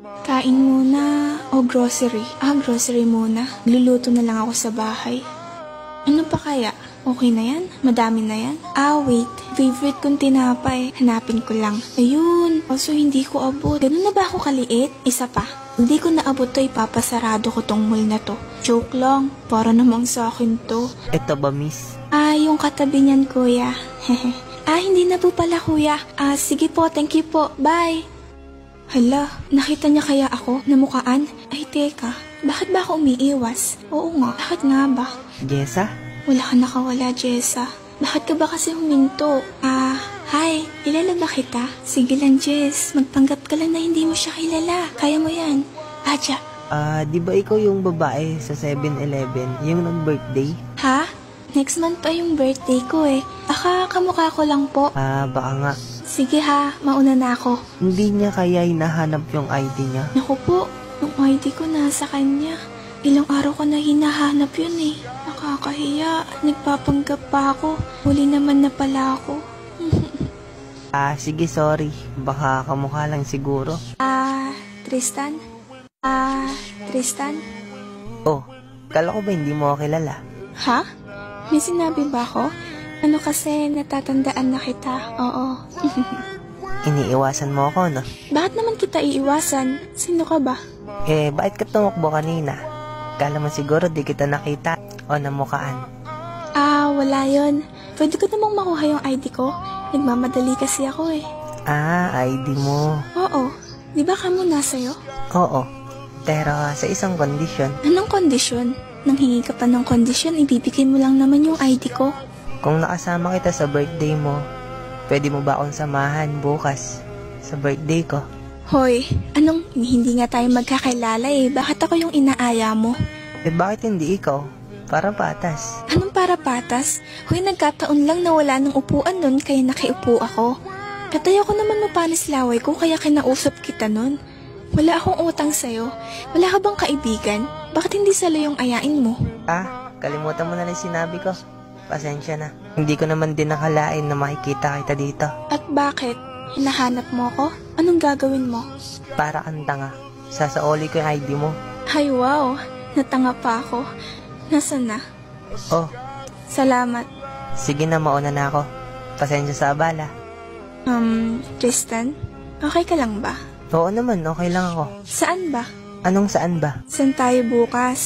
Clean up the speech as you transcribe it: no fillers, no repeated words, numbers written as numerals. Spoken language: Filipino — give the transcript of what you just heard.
Kain muna o grocery? Grocery muna. Luluto na lang ako sa bahay. Ano pa kaya? Okay na yan? Madami na yan? Wait. Favorite kong tinapay. Hanapin ko lang. Ayun. So, hindi ko abot. Ganun na ba ako kaliit? Isa pa. Hindi ko naabot to. Ipapasarado ko tong mall na to. Joke lang. Para namang sa akin to. Ito ba, miss? Yung katabi niyan, kuya. Hindi na po pala, kuya. Sige po. Thank you po. Bye. Hala, nakita niya kaya ako na mukaan? Ay, teka. Bakit ba ako umiiwas? Oo nga. Bakit nga ba? Jessa? Wala ka nakawala, Jessa. Bakit ka ba kasi huminto? Hi. Kilala ba kita? Sige lang, Jess. Magpanggap ka lang na hindi mo siya kilala. Kaya mo yan. Aja. Di ba ikaw yung babae sa 7-Eleven? Yung nag-birthday? Ha? Next month pa yung birthday ko eh. Baka kamukha ko lang po. Baka nga. Sige ha, mauna na ako. Hindi niya kaya hinahanap yung ID niya? Naku po, yung ID ko nasa kanya. Ilang araw ko na hinahanap yun eh. Nakakahiya, nagpapanggap pa ako. Huli naman na pala ako. Sige, sorry. Baka kamukha lang siguro. Tristan? Tristan? Oh, kala ko ba hindi mo ako kilala? Ha? May sinabi ba ako? Ano kasi, natatandaan na kita. Oo. Iniiwasan mo ako, no? Bakit naman kita iiwasan? Sino ka ba? Bakit ka tumakbo kanina? Kala mo siguro di kita nakita o namukaan. Wala yon. Pwede ko namang makuha yung ID ko. Nagmamadali kasi ako eh. ID mo. Oo. Di ba kamo nasa'yo? Oo. Pero sa isang kondisyon. Anong kondisyon? Nang hingi ka pa ng kondisyon, ibibigay mo lang naman yung ID ko. Kung nakasama kita sa birthday mo, pwede mo ba akong samahan bukas sa birthday ko? Hoy, anong hindi nga tayo magkakilala eh. Bakit ako yung inaaya mo? Bakit hindi ikaw? Para patas. Anong para patas? Hoy, nagkataon lang na wala ng upuan nun kaya nakiupo ako. At ayoko naman mapanis laway ko kaya kinausap kita nun. Wala akong utang sa'yo. Wala ka bang kaibigan? Bakit hindi salo yung ayain mo? Kalimutan mo na lang sinabi ko. Pasensya na. Hindi ko naman din nakalain na makikita kita dito. At bakit? Hinahanap mo ako? Anong gagawin mo? Para kang tanga. Sasaoli ko yung ID mo. Ay wow, natanga pa ako. Nasaan na? Oh. Salamat. Sige na, mauna na ako. Pasensya sa abala. Tristan? Okay ka lang ba? Oo naman, okay lang ako. Saan ba? Anong saan ba? Saan tayo bukas?